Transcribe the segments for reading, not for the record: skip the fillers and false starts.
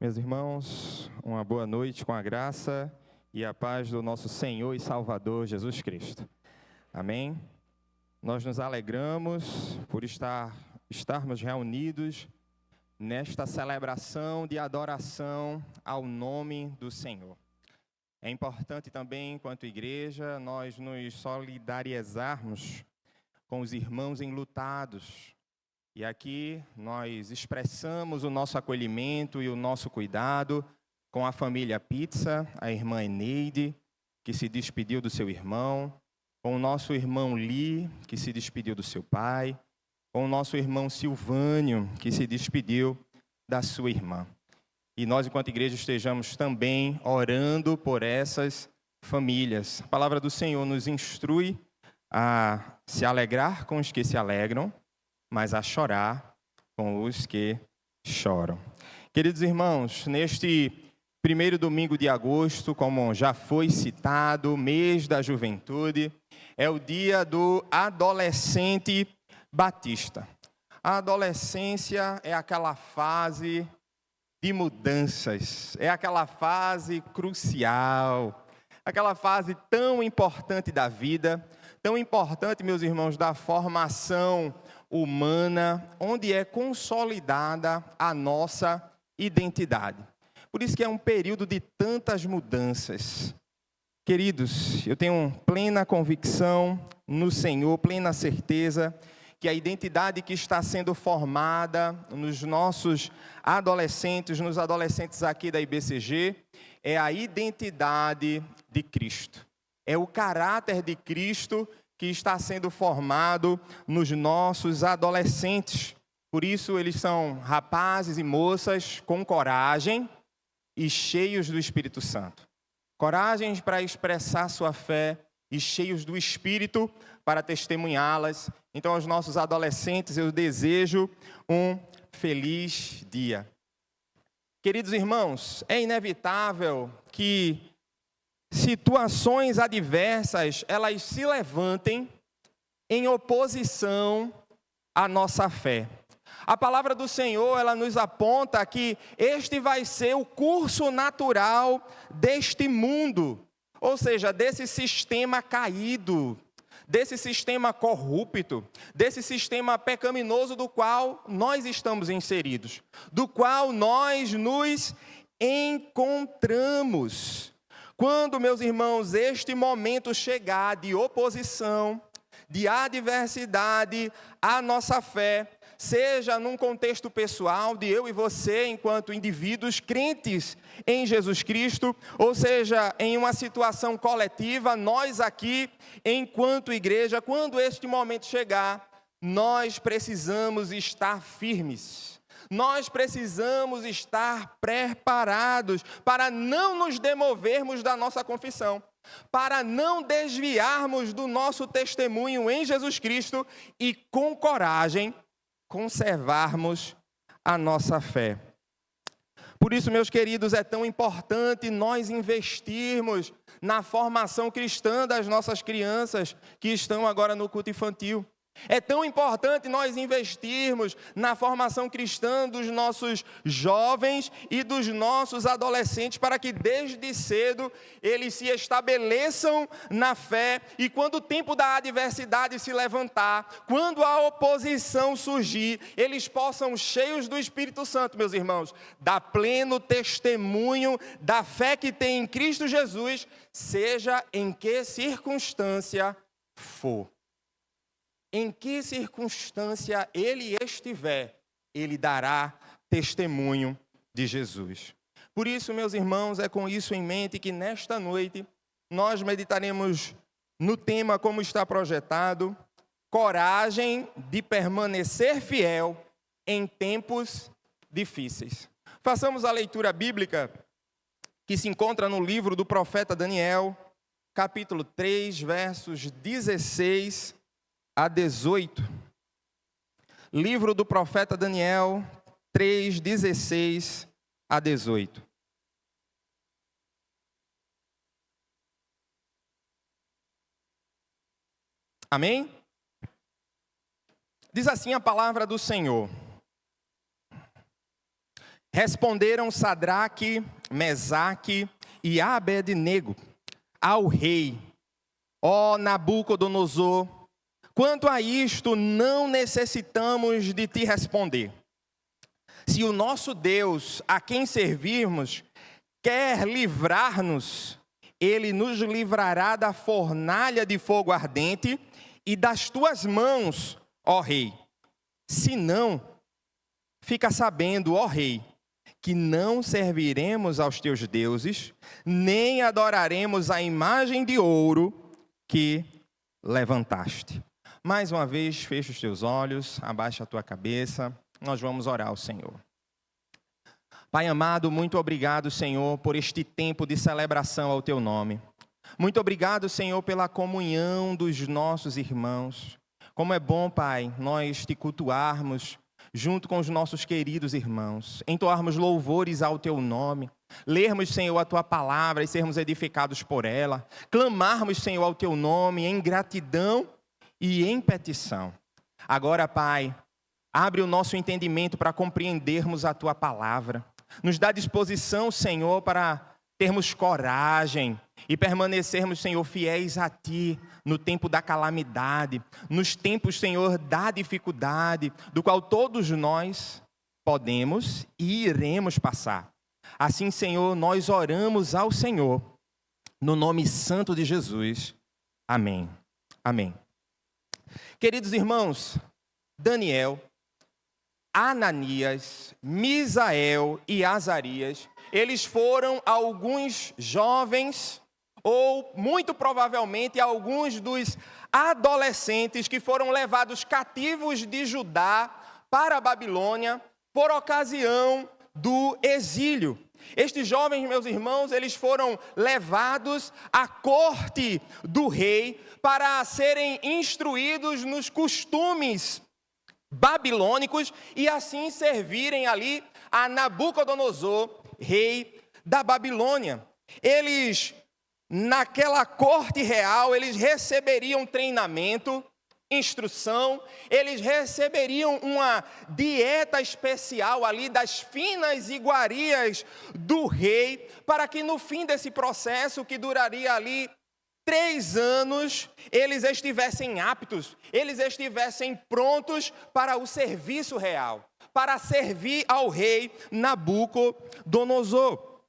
Meus irmãos, uma boa noite com a graça e a paz do nosso Senhor e Salvador Jesus Cristo. Amém? Nós nos alegramos por estarmos reunidos nesta celebração de adoração ao nome do Senhor. É importante também, enquanto igreja, nós nos solidarizarmos com os irmãos enlutados. E aqui nós expressamos o nosso acolhimento e o nosso cuidado com a família Pizza, a irmã Eneide, que se despediu do seu irmão, com o nosso irmão Li, que se despediu do seu pai, com o nosso irmão Silvânio, que se despediu da sua irmã. E nós, enquanto igreja, estejamos também orando por essas famílias. A palavra do Senhor nos instrui a se alegrar com os que se alegram, mas a chorar com os que choram. Queridos irmãos, neste primeiro domingo de agosto, como já foi citado, mês da juventude, é o dia do adolescente batista. A adolescência é aquela fase de mudanças, é aquela fase crucial, aquela fase tão importante da vida, tão importante, meus irmãos, da formação humana, onde é consolidada a nossa identidade. Por isso que é um período de tantas mudanças. Queridos, eu tenho plena convicção no Senhor, plena certeza que a identidade que está sendo formada nos nossos adolescentes, nos adolescentes aqui da IBCG, é a identidade de Cristo. É o caráter de Cristo que está sendo formado nos nossos adolescentes. Por isso, eles são rapazes e moças com coragem e cheios do Espírito Santo. Coragem para expressar sua fé e cheios do Espírito para testemunhá-las. Então, aos nossos adolescentes, eu desejo um feliz dia. Queridos irmãos, é inevitável que situações adversas, elas se levantem em oposição à nossa fé. A palavra do Senhor, ela nos aponta que este vai ser o curso natural deste mundo, ou seja, desse sistema caído, desse sistema corrupto, desse sistema pecaminoso do qual nós estamos inseridos, do qual nós nos encontramos. Quando, meus irmãos, este momento chegar de oposição, de adversidade à nossa fé, seja num contexto pessoal de eu e você, enquanto indivíduos crentes em Jesus Cristo, ou seja, em uma situação coletiva, nós aqui, enquanto igreja, quando este momento chegar, nós precisamos estar firmes. Nós precisamos estar preparados para não nos demovermos da nossa confissão, para não desviarmos do nosso testemunho em Jesus Cristo e, com coragem, conservarmos a nossa fé. Por isso, meus queridos, é tão importante nós investirmos na formação cristã das nossas crianças que estão agora no culto infantil. É tão importante nós investirmos na formação cristã dos nossos jovens e dos nossos adolescentes para que desde cedo eles se estabeleçam na fé e quando o tempo da adversidade se levantar, quando a oposição surgir, eles possam, cheios do Espírito Santo, meus irmãos, dar pleno testemunho da fé que tem em Cristo Jesus, seja em que circunstância for. Em que circunstância ele estiver, ele dará testemunho de Jesus. Por isso, meus irmãos, é com isso em mente que nesta noite nós meditaremos no tema como está projetado, coragem de permanecer fiel em tempos difíceis. Façamos a leitura bíblica que se encontra no livro do profeta Daniel, capítulo 3, versos 16 a 18. Livro do profeta Daniel 3, 16 a 18. Amém? Diz assim a palavra do Senhor: Responderam Sadraque, Mesaque e Abednego ao rei: ó Nabucodonosor, quanto a isto não necessitamos de te responder. Se o nosso Deus, a quem servirmos, quer livrar-nos, ele nos livrará da fornalha de fogo ardente e das tuas mãos, ó rei. Se não, fica sabendo, ó rei, que não serviremos aos teus deuses, nem adoraremos a imagem de ouro que levantaste. Mais uma vez, fecha os teus olhos, abaixa a tua cabeça, nós vamos orar ao Senhor. Pai amado, muito obrigado, Senhor, por este tempo de celebração ao teu nome. Muito obrigado, Senhor, pela comunhão dos nossos irmãos. Como é bom, Pai, nós te cultuarmos junto com os nossos queridos irmãos, entoarmos louvores ao teu nome, lermos, Senhor, a tua palavra e sermos edificados por ela, clamarmos, Senhor, ao teu nome em gratidão e em petição. Agora, Pai, abre o nosso entendimento para compreendermos a tua palavra. Nos dá disposição, Senhor, para termos coragem e permanecermos, Senhor, fiéis a Ti no tempo da calamidade, nos tempos, Senhor, da dificuldade, do qual todos nós podemos e iremos passar. Assim, Senhor, nós oramos ao Senhor, no nome santo de Jesus. Amém. Amém. Queridos irmãos, Daniel, Ananias, Misael e Azarias, eles foram alguns jovens, ou muito provavelmente alguns dos adolescentes que foram levados cativos de Judá para a Babilônia por ocasião do exílio. Estes jovens, meus irmãos, eles foram levados à corte do rei para serem instruídos nos costumes babilônicos e assim servirem ali a Nabucodonosor, rei da Babilônia. Eles, naquela corte real, eles receberiam treinamento, instrução, eles receberiam uma dieta especial ali das finas iguarias do rei, para que no fim desse processo, que duraria ali 3 anos, eles estivessem aptos, eles estivessem prontos para o serviço real, para servir ao rei Nabucodonosor.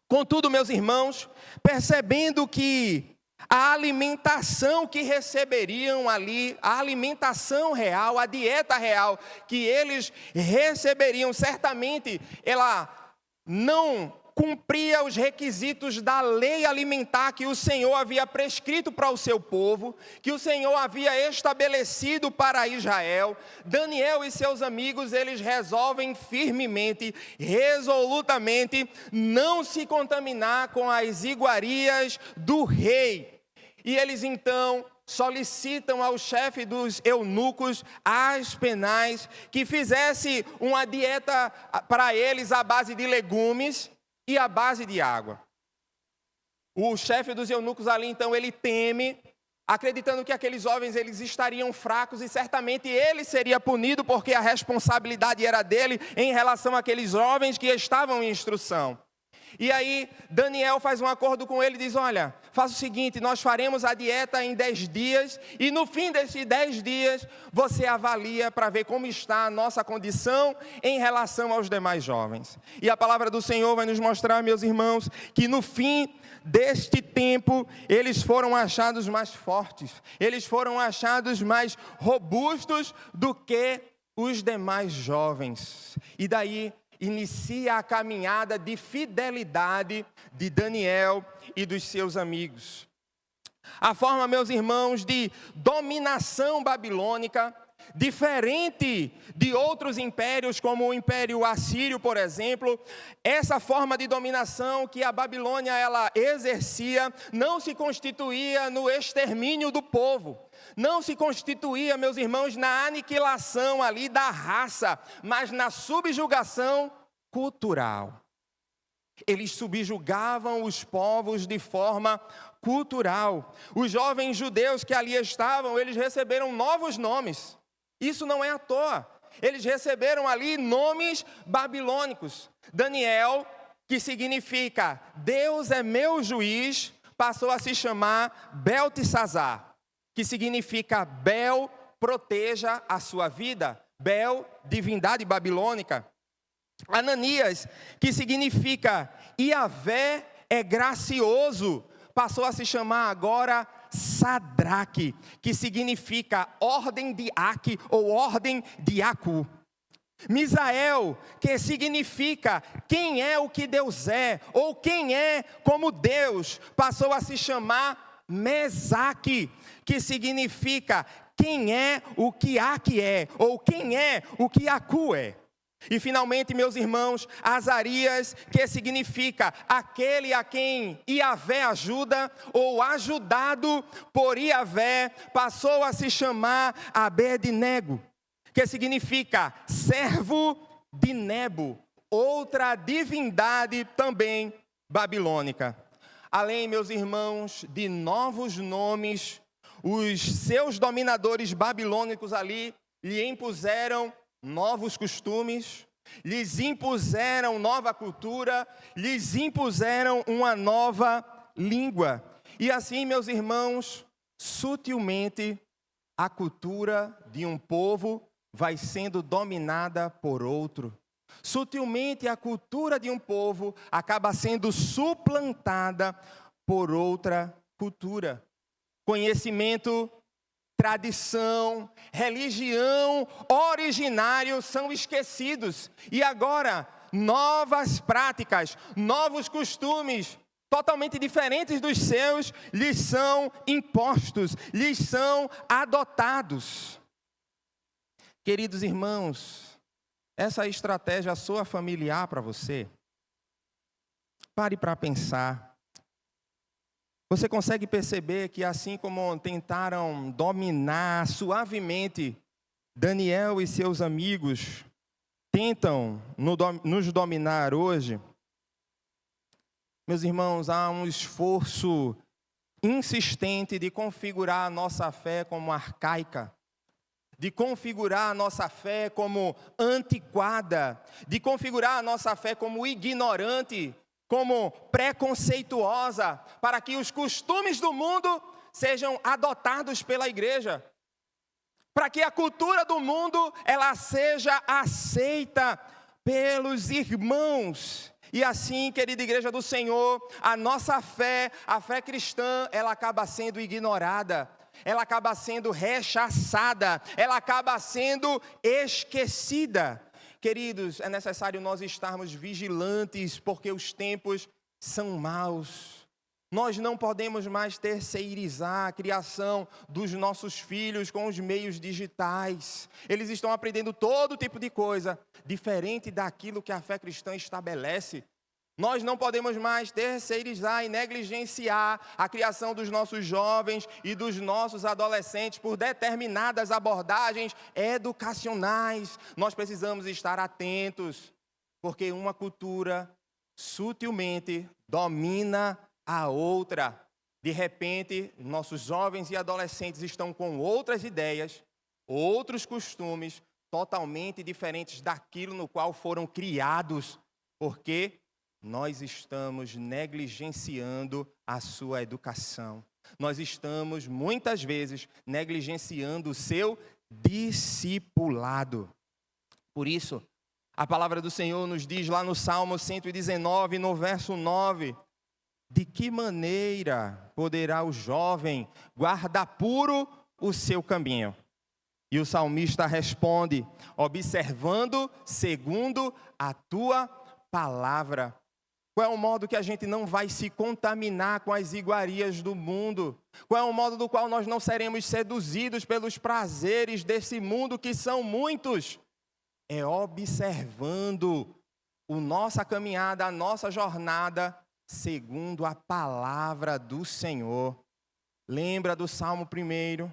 Contudo, meus irmãos, percebendo que a alimentação que receberiam ali, a alimentação real, a dieta real que eles receberiam, certamente ela não cumpria os requisitos da lei alimentar que o Senhor havia prescrito para o seu povo, que o Senhor havia estabelecido para Israel. Daniel e seus amigos, eles resolvem firmemente, resolutamente, não se contaminar com as iguarias do rei. E eles então solicitam ao chefe dos eunucos, Aspenaz, que fizesse uma dieta para eles à base de legumes e à base de água. O chefe dos eunucos ali, então, ele teme, acreditando que aqueles jovens eles estariam fracos e certamente ele seria punido porque a responsabilidade era dele em relação àqueles jovens que estavam em instrução. E aí Daniel faz um acordo com ele e diz: olha, faz o seguinte, nós faremos a dieta em 10 dias e no fim desses 10 dias você avalia para ver como está a nossa condição em relação aos demais jovens. E a palavra do Senhor vai nos mostrar, meus irmãos, que no fim deste tempo eles foram achados mais fortes, eles foram achados mais robustos do que os demais jovens. E daí inicia a caminhada de fidelidade de Daniel e dos seus amigos. A forma, meus irmãos, de dominação babilônica, diferente de outros impérios, como o Império Assírio, por exemplo, essa forma de dominação que a Babilônia ela exercia, não se constituía no extermínio do povo, não se constituía, meus irmãos, na aniquilação ali da raça, mas na subjugação cultural. Eles subjugavam os povos de forma cultural. Os jovens judeus que ali estavam, eles receberam novos nomes. Isso não é à toa. Eles receberam ali nomes babilônicos. Daniel, que significa Deus é meu juiz, passou a se chamar Beltesazar, que significa Bel, proteja a sua vida. Bel, divindade babilônica. Ananias, que significa Iavé é gracioso, passou a se chamar agora Sadraque, que significa ordem de Aque ou ordem de Acu. Misael, que significa quem é o que Deus é, ou quem é como Deus, passou a se chamar Mesaque, que significa quem é o que Aque é, ou quem é o que Acu é. E finalmente, meus irmãos, Azarias, que significa aquele a quem Iavé ajuda, ou ajudado por Iavé, passou a se chamar Abed-nego, que significa servo de Nebo, outra divindade também babilônica. Além, meus irmãos, de novos nomes, os seus dominadores babilônicos ali lhe impuseram novos costumes, lhes impuseram nova cultura, lhes impuseram uma nova língua. E assim, meus irmãos, sutilmente, a cultura de um povo vai sendo dominada por outro. Sutilmente, a cultura de um povo acaba sendo suplantada por outra cultura. Conhecimento, tradição, religião, originário são esquecidos. E agora, novas práticas, novos costumes, totalmente diferentes dos seus, lhes são impostos, lhes são adotados. Queridos irmãos, essa estratégia soa familiar para você? Pare para pensar. Você consegue perceber que assim como tentaram dominar suavemente, Daniel e seus amigos tentam nos dominar hoje? Meus irmãos, há um esforço insistente de configurar a nossa fé como arcaica, de configurar a nossa fé como antiquada, de configurar a nossa fé como ignorante, como preconceituosa, para que os costumes do mundo sejam adotados pela igreja, para que a cultura do mundo ela seja aceita pelos irmãos. E assim, querida igreja do Senhor, a nossa fé, a fé cristã, ela acaba sendo ignorada, ela acaba sendo rechaçada, ela acaba sendo esquecida. Queridos, é necessário nós estarmos vigilantes, porque os tempos são maus. Nós não podemos mais terceirizar a criação dos nossos filhos com os meios digitais. Eles estão aprendendo todo tipo de coisa, diferente daquilo que a fé cristã estabelece. Nós não podemos mais terceirizar e negligenciar a criação dos nossos jovens e dos nossos adolescentes por determinadas abordagens educacionais. Nós precisamos estar atentos, porque uma cultura sutilmente domina a outra. De repente, nossos jovens e adolescentes estão com outras ideias, outros costumes, totalmente diferentes daquilo no qual foram criados, porque nós estamos negligenciando a sua educação. Nós estamos, muitas vezes, negligenciando o seu discipulado. Por isso, a palavra do Senhor nos diz lá no Salmo 119, no verso 9, de que maneira poderá o jovem guardar puro o seu caminho? E o salmista responde, observando segundo a tua palavra. Qual é o modo que a gente não vai se contaminar com as iguarias do mundo? Qual é o modo do qual nós não seremos seduzidos pelos prazeres desse mundo, que são muitos? É observando a nossa caminhada, a nossa jornada, segundo a palavra do Senhor. Lembra do Salmo 1?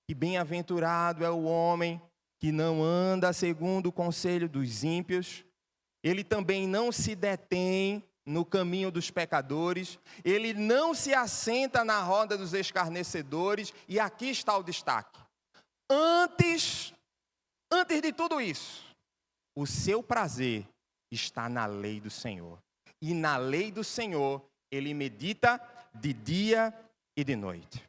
Que bem-aventurado é o homem que não anda segundo o conselho dos ímpios. Ele também não se detém no caminho dos pecadores, ele não se assenta na roda dos escarnecedores, e aqui está o destaque. Antes, antes de tudo isso, o seu prazer está na lei do Senhor. E na lei do Senhor, ele medita de dia e de noite.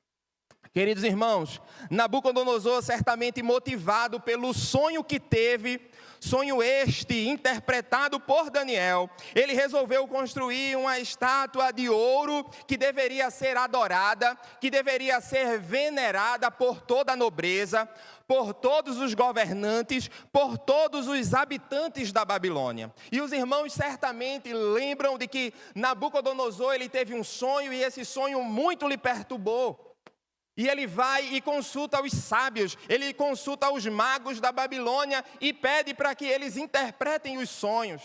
Queridos irmãos, Nabucodonosor, certamente motivado pelo sonho que teve, sonho este interpretado por Daniel, ele resolveu construir uma estátua de ouro que deveria ser adorada, que deveria ser venerada por toda a nobreza, por todos os governantes, por todos os habitantes da Babilônia. E os irmãos certamente lembram de que Nabucodonosor ele teve um sonho e esse sonho muito lhe perturbou. E ele vai e consulta os sábios, ele consulta os magos da Babilônia e pede para que eles interpretem os sonhos.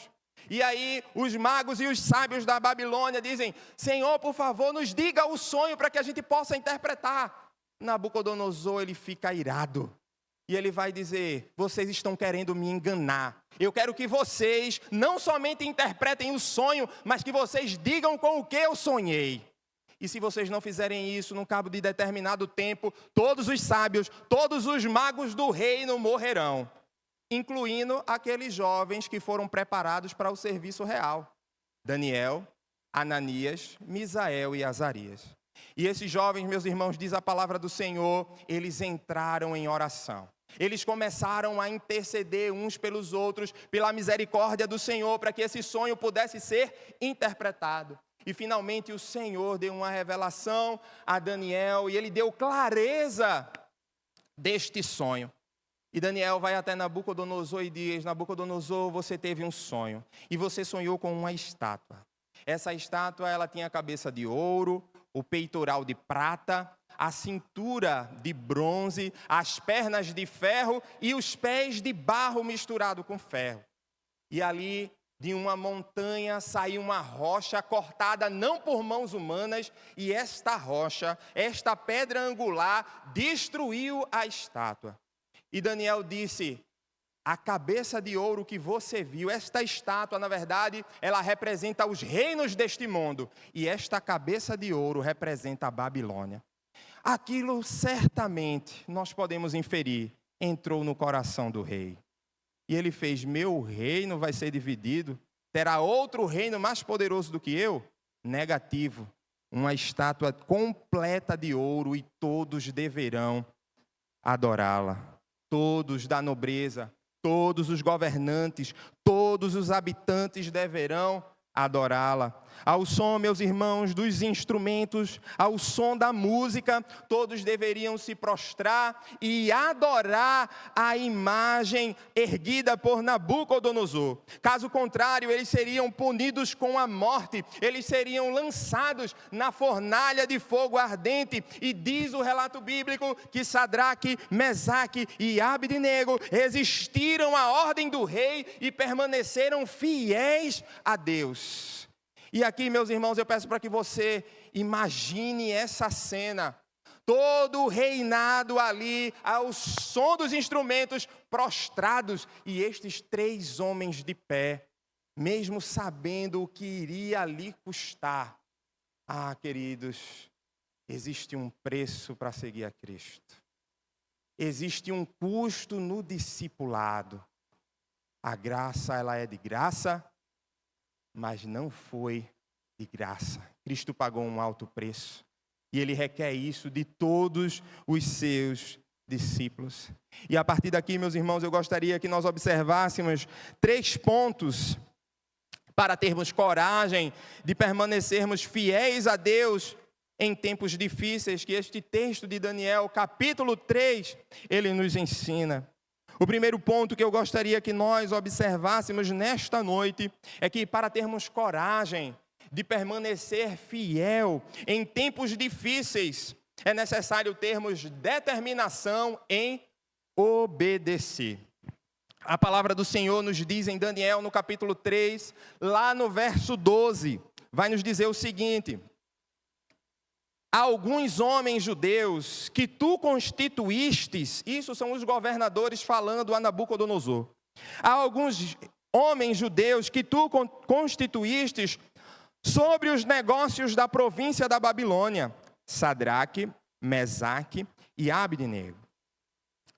E aí os magos e os sábios da Babilônia dizem: Senhor, por favor, nos diga o sonho para que a gente possa interpretar. Nabucodonosor, ele fica irado. E ele vai dizer: vocês estão querendo me enganar. Eu quero que vocês não somente interpretem o sonho, mas que vocês digam com o que eu sonhei. E se vocês não fizerem isso, no cabo de determinado tempo, todos os sábios, todos os magos do reino morrerão, incluindo aqueles jovens que foram preparados para o serviço real: Daniel, Ananias, Misael e Azarias. E esses jovens, meus irmãos, diz a palavra do Senhor, eles entraram em oração. Eles começaram a interceder uns pelos outros, pela misericórdia do Senhor, para que esse sonho pudesse ser interpretado. E finalmente o Senhor deu uma revelação a Daniel e ele deu clareza deste sonho. E Daniel vai até Nabucodonosor e diz: Nabucodonosor, você teve um sonho e você sonhou com uma estátua. Essa estátua, ela tinha a cabeça de ouro, o peitoral de prata, a cintura de bronze, as pernas de ferro e os pés de barro misturado com ferro. E ali, de uma montanha, saiu uma rocha cortada não por mãos humanas, e esta rocha, esta pedra angular, destruiu a estátua. E Daniel disse: a cabeça de ouro que você viu, esta estátua, na verdade, ela representa os reinos deste mundo, e esta cabeça de ouro representa a Babilônia. Aquilo certamente, nós podemos inferir, entrou no coração do rei. E ele fez: meu reino vai ser dividido? Terá outro reino mais poderoso do que eu? Negativo. Uma estátua completa de ouro e todos deverão adorá-la. Todos da nobreza, todos os governantes, todos os habitantes deverão adorá-la. Ao som, meus irmãos, dos instrumentos, ao som da música, todos deveriam se prostrar e adorar a imagem erguida por Nabucodonosor. Caso contrário, eles seriam punidos com a morte, eles seriam lançados na fornalha de fogo ardente. E diz o relato bíblico que Sadraque, Mesaque e Abdenego resistiram à ordem do rei e permaneceram fiéis a Deus. E aqui, meus irmãos, eu peço para que você imagine essa cena. Todo o reinado ali, ao som dos instrumentos, prostrados. E estes 3 homens de pé, mesmo sabendo o que iria lhe custar. Ah, queridos, existe um preço para seguir a Cristo. Existe um custo no discipulado. A graça, ela é de graça, mas não foi de graça. Cristo pagou um alto preço. E Ele requer isso de todos os seus discípulos. E a partir daqui, meus irmãos, eu gostaria que nós observássemos 3 pontos para termos coragem de permanecermos fiéis a Deus em tempos difíceis, que este texto de Daniel, capítulo 3, ele nos ensina. O primeiro ponto que eu gostaria que nós observássemos nesta noite é que para termos coragem de permanecer fiel em tempos difíceis, é necessário termos determinação em obedecer. A palavra do Senhor nos diz em Daniel, no capítulo 3, lá no verso 12, vai nos dizer o seguinte: há alguns homens judeus que tu constituístes, isso são os governadores falando a Nabucodonosor. Há alguns homens judeus que tu constituístes sobre os negócios da província da Babilônia, Sadraque, Mesaque e Abdenego.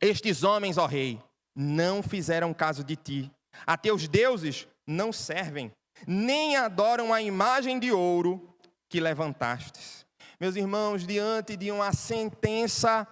Estes homens, ó rei, não fizeram caso de ti. A teus deuses não servem, nem adoram a imagem de ouro que levantastes. Meus irmãos, diante de uma sentença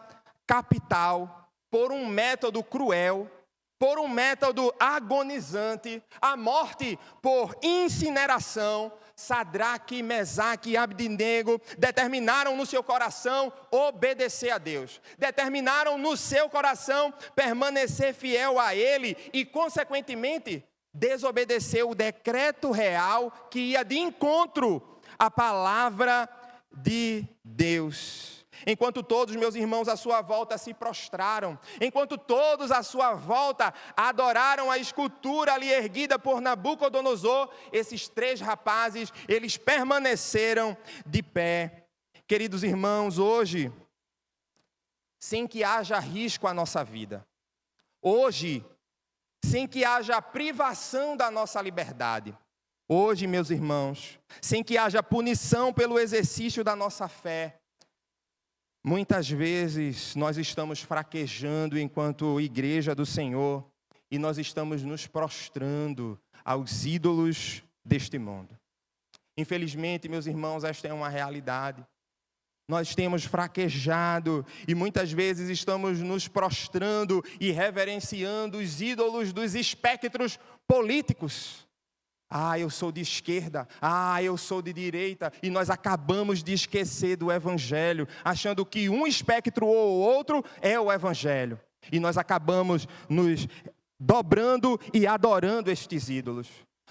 capital, por um método cruel, por um método agonizante, a morte por incineração, Sadraque, Mesaque e Abdenego determinaram no seu coração obedecer a Deus. Determinaram no seu coração permanecer fiel a Ele e, consequentemente, desobedecer o decreto real que ia de encontro à palavra de Deus. Enquanto todos, meus irmãos, à sua volta se prostraram, enquanto todos à sua volta adoraram a escultura ali erguida por Nabucodonosor, esses 3 rapazes, eles permaneceram de pé. Queridos irmãos, hoje, sem que haja risco à nossa vida, hoje, sem que haja privação da nossa liberdade, hoje, meus irmãos, sem que haja punição pelo exercício da nossa fé, muitas vezes nós estamos fraquejando enquanto igreja do Senhor e nós estamos nos prostrando aos ídolos deste mundo. Infelizmente, meus irmãos, esta é uma realidade. Nós temos fraquejado e muitas vezes estamos nos prostrando e reverenciando os ídolos dos espectros políticos. Eu sou de esquerda, eu sou de direita, e nós acabamos de esquecer do Evangelho, achando que um espectro ou outro é o Evangelho. E nós acabamos nos dobrando e adorando estes ídolos.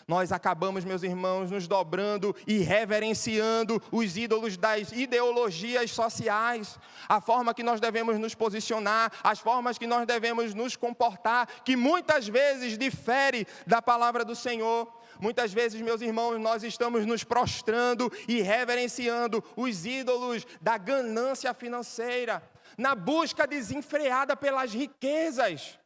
Nós acabamos, meus irmãos, nos dobrando e reverenciando os ídolos das ideologias sociais, a forma que nós devemos nos posicionar, as formas que nós devemos nos comportar, que muitas vezes difere da palavra do Senhor. Muitas vezes, meus irmãos, nós estamos nos prostrando e reverenciando os ídolos da ganância financeira, na busca desenfreada pelas riquezas.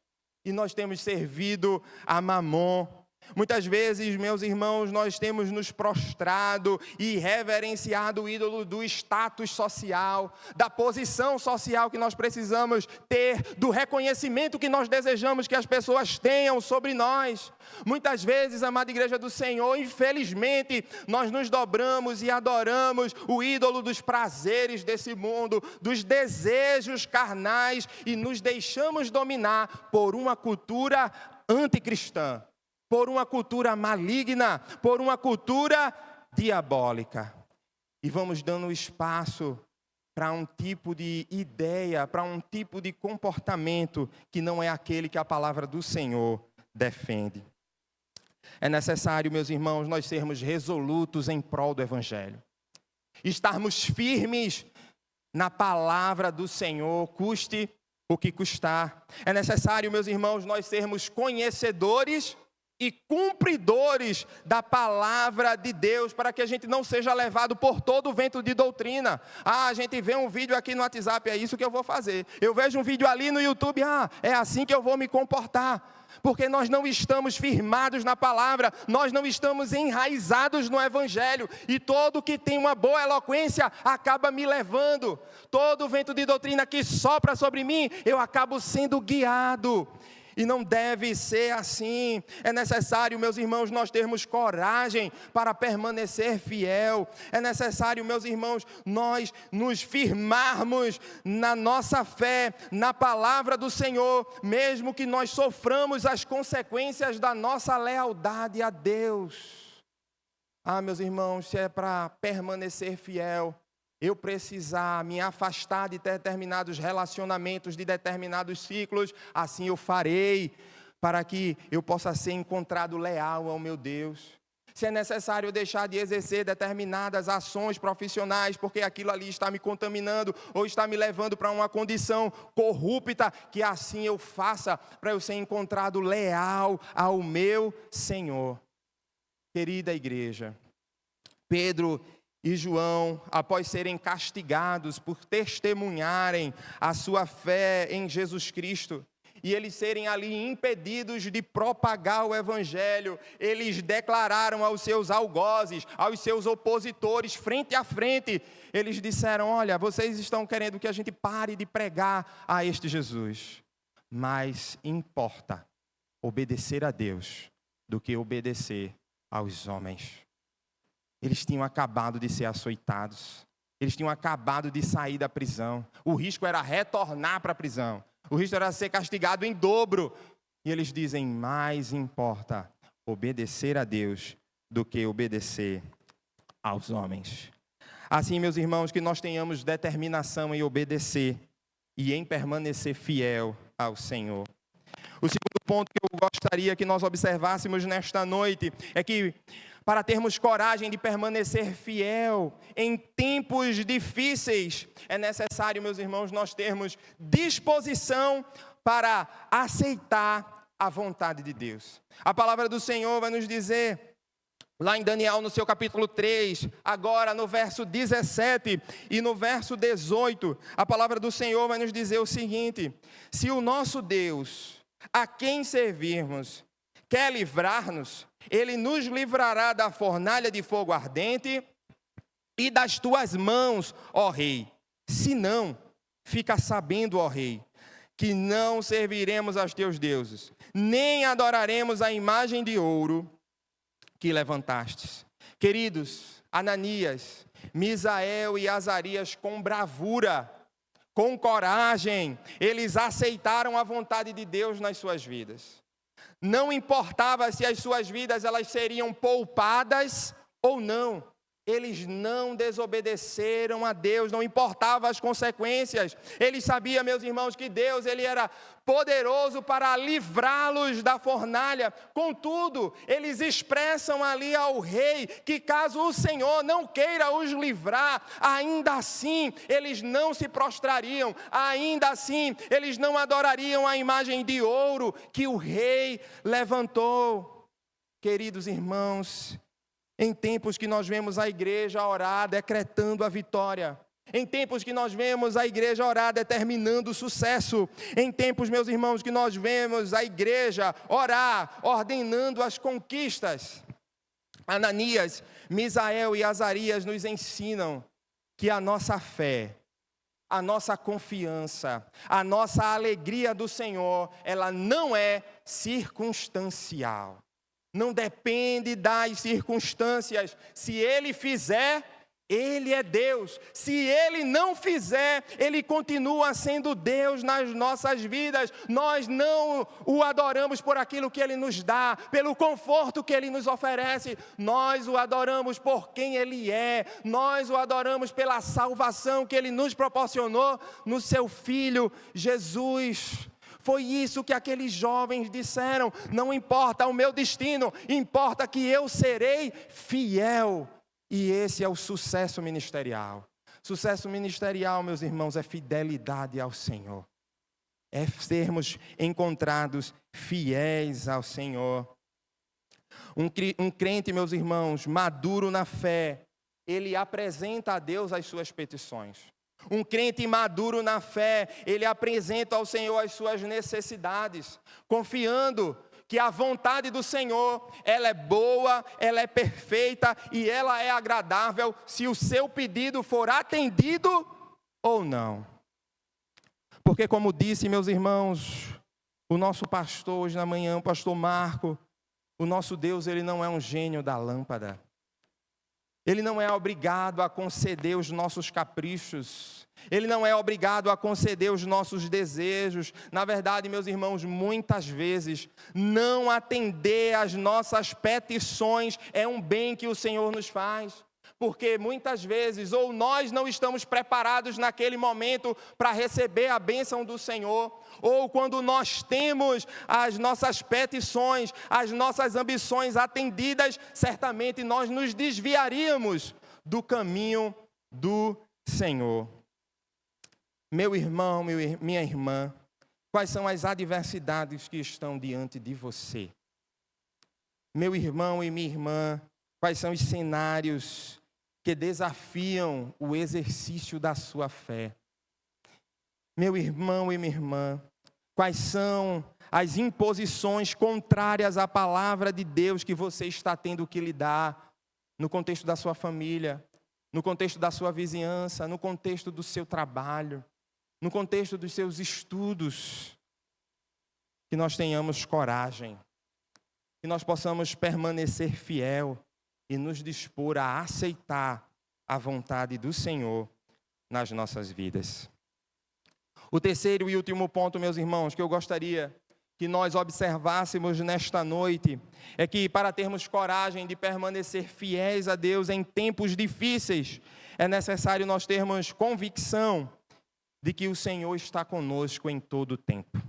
E nós temos servido a Mamon. Muitas vezes, meus irmãos, nós temos nos prostrado e reverenciado o ídolo do status social, da posição social que nós precisamos ter, do reconhecimento que nós desejamos que as pessoas tenham sobre nós. Muitas vezes, amada igreja do Senhor, infelizmente, nós nos dobramos e adoramos o ídolo dos prazeres desse mundo, dos desejos carnais e nos deixamos dominar por uma cultura anticristã, por uma cultura maligna, por uma cultura diabólica. E vamos dando espaço para um tipo de ideia, para um tipo de comportamento que não é aquele que a palavra do Senhor defende. É necessário, meus irmãos, nós sermos resolutos em prol do Evangelho. Estarmos firmes na palavra do Senhor, custe o que custar. É necessário, meus irmãos, nós sermos conhecedores e cumpridores da palavra de Deus, para que a gente não seja levado por todo o vento de doutrina. A gente vê um vídeo aqui no WhatsApp, é isso que eu vou fazer. Eu vejo um vídeo ali no YouTube, é assim que eu vou me comportar. Porque nós não estamos firmados na palavra, nós não estamos enraizados no Evangelho. E todo que tem uma boa eloquência acaba me levando. Todo o vento de doutrina que sopra sobre mim, eu acabo sendo guiado. E não deve ser assim. É necessário, meus irmãos, nós termos coragem para permanecer fiel. É necessário, meus irmãos, nós nos firmarmos na nossa fé, na palavra do Senhor, mesmo que nós soframos as consequências da nossa lealdade a Deus. Meus irmãos, se é para permanecer fiel, eu precisar me afastar de determinados relacionamentos, de determinados ciclos, assim eu farei, para que eu possa ser encontrado leal ao meu Deus. Se é necessário eu deixar de exercer determinadas ações profissionais, porque aquilo ali está me contaminando, ou está me levando para uma condição corrupta, que assim eu faça, para eu ser encontrado leal ao meu Senhor. Querida igreja, Pedro e João, após serem castigados por testemunharem a sua fé em Jesus Cristo, e eles serem ali impedidos de propagar o Evangelho, eles declararam aos seus algozes, aos seus opositores, frente a frente, eles disseram: olha, vocês estão querendo que a gente pare de pregar a este Jesus, mais importa obedecer a Deus do que obedecer aos homens. Eles tinham acabado de ser açoitados. Eles tinham acabado de sair da prisão. O risco era retornar para a prisão. O risco era ser castigado em dobro. E eles dizem, mais importa obedecer a Deus do que obedecer aos homens. Assim, meus irmãos, que nós tenhamos determinação em obedecer e em permanecer fiel ao Senhor. O segundo ponto que eu gostaria que nós observássemos nesta noite é que, para termos coragem de permanecer fiel em tempos difíceis, é necessário, meus irmãos, nós termos disposição para aceitar a vontade de Deus. A palavra do Senhor vai nos dizer, lá em Daniel, no seu capítulo 3, agora no verso 17 e no verso 18, a palavra do Senhor vai nos dizer o seguinte: se o nosso Deus, a quem servirmos, quer livrar-nos, Ele nos livrará da fornalha de fogo ardente e das tuas mãos, ó rei. Se não, fica sabendo, ó rei, que não serviremos aos teus deuses, nem adoraremos a imagem de ouro que levantastes. Queridos, Ananias, Misael e Azarias, com bravura, com coragem, eles aceitaram a vontade de Deus nas suas vidas. Não importava se as suas vidas elas seriam poupadas ou não. Eles não desobedeceram a Deus, não importava as consequências. Eles sabiam, meus irmãos, que Deus ele era poderoso para livrá-los da fornalha. Contudo, eles expressam ali ao rei que caso o Senhor não queira os livrar, ainda assim eles não se prostrariam, ainda assim eles não adorariam a imagem de ouro que o rei levantou. Queridos irmãos, em tempos que nós vemos a igreja orar decretando a vitória, em tempos que nós vemos a igreja orar determinando o sucesso, em tempos, meus irmãos, que nós vemos a igreja orar ordenando as conquistas, Ananias, Misael e Azarias nos ensinam que a nossa fé, a nossa confiança, a nossa alegria do Senhor, ela não é circunstancial. Não depende das circunstâncias. Se Ele fizer, Ele é Deus. Se Ele não fizer, Ele continua sendo Deus nas nossas vidas. Nós não o adoramos por aquilo que Ele nos dá, pelo conforto que Ele nos oferece. Nós o adoramos por quem Ele é. Nós o adoramos pela salvação que Ele nos proporcionou no Seu Filho Jesus. Foi isso que aqueles jovens disseram: não importa o meu destino, importa que eu serei fiel. E esse é o sucesso ministerial. Sucesso ministerial, meus irmãos, é fidelidade ao Senhor. É sermos encontrados fiéis ao Senhor. Um crente, meus irmãos, maduro na fé, ele apresenta a Deus as suas petições. Um crente maduro na fé, ele apresenta ao Senhor as suas necessidades, confiando que a vontade do Senhor, ela é boa, ela é perfeita e ela é agradável se o seu pedido for atendido ou não. Porque, como disse, meus irmãos, o nosso pastor hoje na manhã, o pastor Marco, o nosso Deus, ele não é um gênio da lâmpada. Ele não é obrigado a conceder os nossos caprichos. Ele não é obrigado a conceder os nossos desejos. Na verdade, meus irmãos, muitas vezes, não atender às nossas petições é um bem que o Senhor nos faz. Porque muitas vezes, ou nós não estamos preparados naquele momento para receber a bênção do Senhor, ou quando nós temos as nossas petições, as nossas ambições atendidas, certamente nós nos desviaríamos do caminho do Senhor. Meu irmão, minha irmã, quais são as adversidades que estão diante de você? Meu irmão e minha irmã, quais são os cenários que desafiam o exercício da sua fé? Meu irmão e minha irmã, quais são as imposições contrárias à palavra de Deus que você está tendo que lidar no contexto da sua família, no contexto da sua vizinhança, no contexto do seu trabalho, no contexto dos seus estudos? que nós tenhamos coragem, que nós possamos permanecer fiel e nos dispor a aceitar a vontade do Senhor nas nossas vidas. O terceiro e último ponto, meus irmãos, que eu gostaria que nós observássemos nesta noite, é que para termos coragem de permanecer fiéis a Deus em tempos difíceis, é necessário nós termos convicção de que o Senhor está conosco em todo o tempo.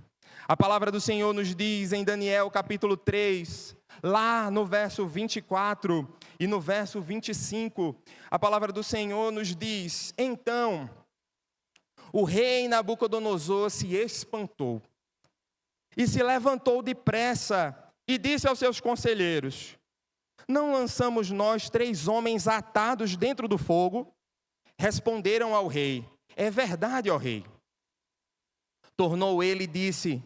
A palavra do Senhor nos diz em Daniel capítulo 3, lá no verso 24 e no verso 25, a palavra do Senhor nos diz: então, o rei Nabucodonosor se espantou e se levantou depressa e disse aos seus conselheiros: não lançamos nós 3 homens atados dentro do fogo? Responderam ao rei: é verdade, ó rei. Tornou ele e disse: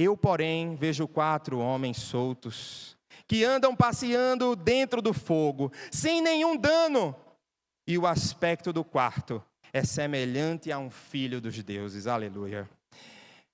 eu, porém, vejo 4 homens soltos, que andam passeando dentro do fogo, sem nenhum dano, e o aspecto do quarto é semelhante a um filho dos deuses. Aleluia.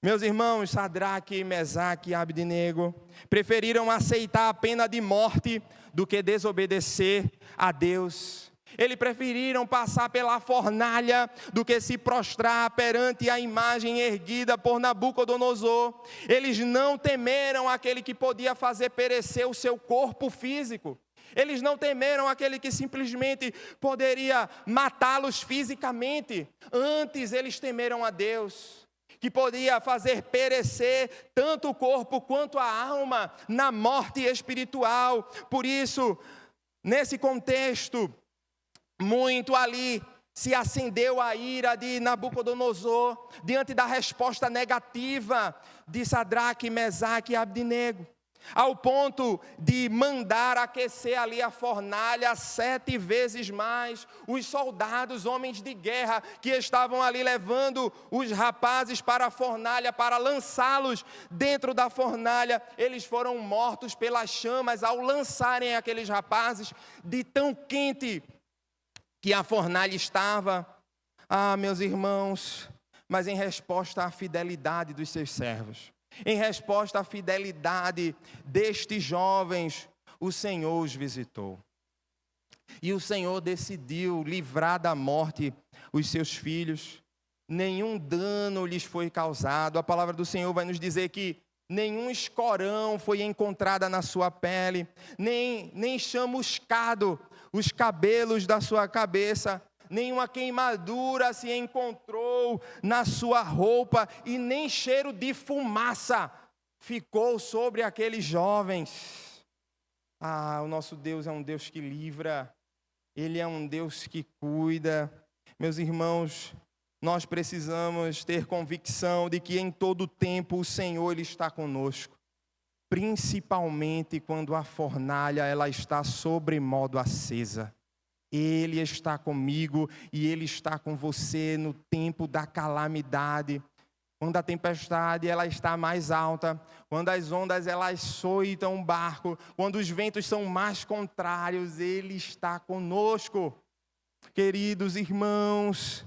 Meus irmãos, Sadraque, Mesaque e Abdenego preferiram aceitar a pena de morte do que desobedecer a Deus. Eles preferiram passar pela fornalha do que se prostrar perante a imagem erguida por Nabucodonosor. Eles não temeram aquele que podia fazer perecer o seu corpo físico. Eles não temeram aquele que simplesmente poderia matá-los fisicamente. Antes eles temeram a Deus, que podia fazer perecer tanto o corpo quanto a alma na morte espiritual. Por isso, nesse contexto, muito ali se acendeu a ira de Nabucodonosor diante da resposta negativa de Sadraque, Mesaque e Abdenego, ao ponto de mandar aquecer ali a fornalha 7 vezes mais. Os soldados, homens de guerra, que estavam ali levando os rapazes para a fornalha, para lançá-los dentro da fornalha, eles foram mortos pelas chamas ao lançarem aqueles rapazes, de tão quente que a fornalha estava. Meus irmãos, mas em resposta à fidelidade dos seus servos, em resposta à fidelidade destes jovens, o Senhor os visitou. E o Senhor decidiu livrar da morte os seus filhos. Nenhum dano lhes foi causado. A palavra do Senhor vai nos dizer que nenhum escorão foi encontrado na sua pele, nem chamuscado os cabelos da sua cabeça, nenhuma queimadura se encontrou na sua roupa, e nem cheiro de fumaça ficou sobre aqueles jovens. O nosso Deus é um Deus que livra, Ele é um Deus que cuida. Meus irmãos, nós precisamos ter convicção de que em todo tempo o Senhor Ele está conosco, principalmente quando a fornalha ela está sobremodo acesa. Ele está comigo e Ele está com você no tempo da calamidade, quando a tempestade ela está mais alta, quando as ondas elas açoitam o barco, quando os ventos são mais contrários, Ele está conosco. Queridos irmãos,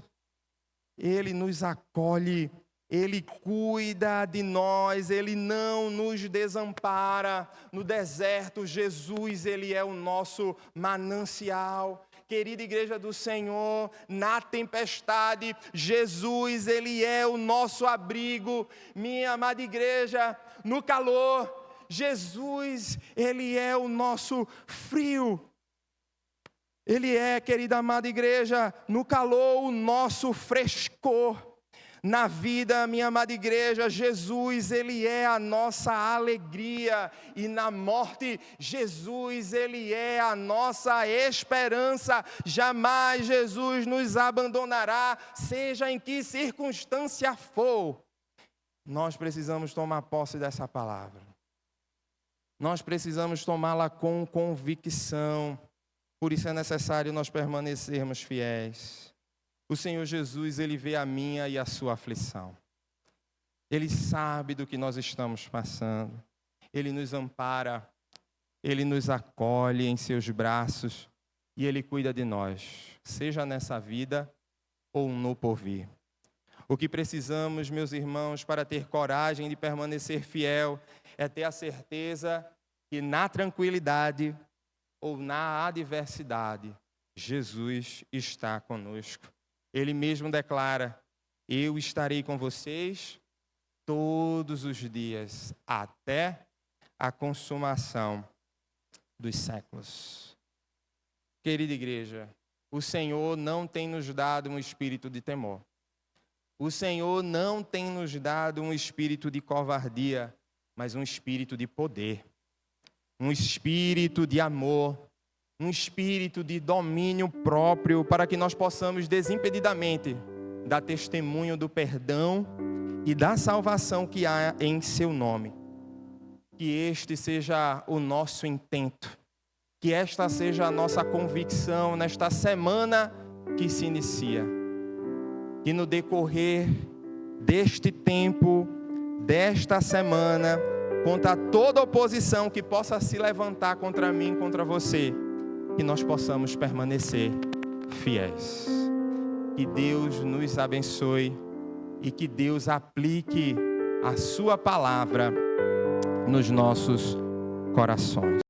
Ele nos acolhe, Ele cuida de nós, Ele não nos desampara. No deserto, Jesus, Ele é o nosso manancial. Querida igreja do Senhor, na tempestade, Jesus, Ele é o nosso abrigo. Minha amada igreja, no calor, Jesus, Ele é o nosso frio. Ele é, querida amada igreja, no calor, o nosso frescor. Na vida, minha amada igreja, Jesus, Ele é a nossa alegria. E na morte, Jesus, Ele é a nossa esperança. Jamais Jesus nos abandonará, seja em que circunstância for. Nós precisamos tomar posse dessa palavra. Nós precisamos tomá-la com convicção. Por isso é necessário nós permanecermos fiéis. O Senhor Jesus, Ele vê a minha e a sua aflição. Ele sabe do que nós estamos passando. Ele nos ampara, Ele nos acolhe em seus braços e Ele cuida de nós, seja nessa vida ou no porvir. O que precisamos, meus irmãos, para ter coragem de permanecer fiel, é ter a certeza que na tranquilidade ou na adversidade, Jesus está conosco. Ele mesmo declara: eu estarei com vocês todos os dias, até a consumação dos séculos. Querida igreja, o Senhor não tem nos dado um espírito de temor. O Senhor não tem nos dado um espírito de covardia, mas um espírito de poder, um espírito de amor, um espírito de domínio próprio, para que nós possamos desimpedidamente dar testemunho do perdão e da salvação que há em seu nome. Que este seja o nosso intento, que esta seja a nossa convicção nesta semana que se inicia. Que no decorrer deste tempo, desta semana, contra toda oposição que possa se levantar contra mim, contra você, que nós possamos permanecer fiéis. Que Deus nos abençoe e que Deus aplique a sua palavra nos nossos corações.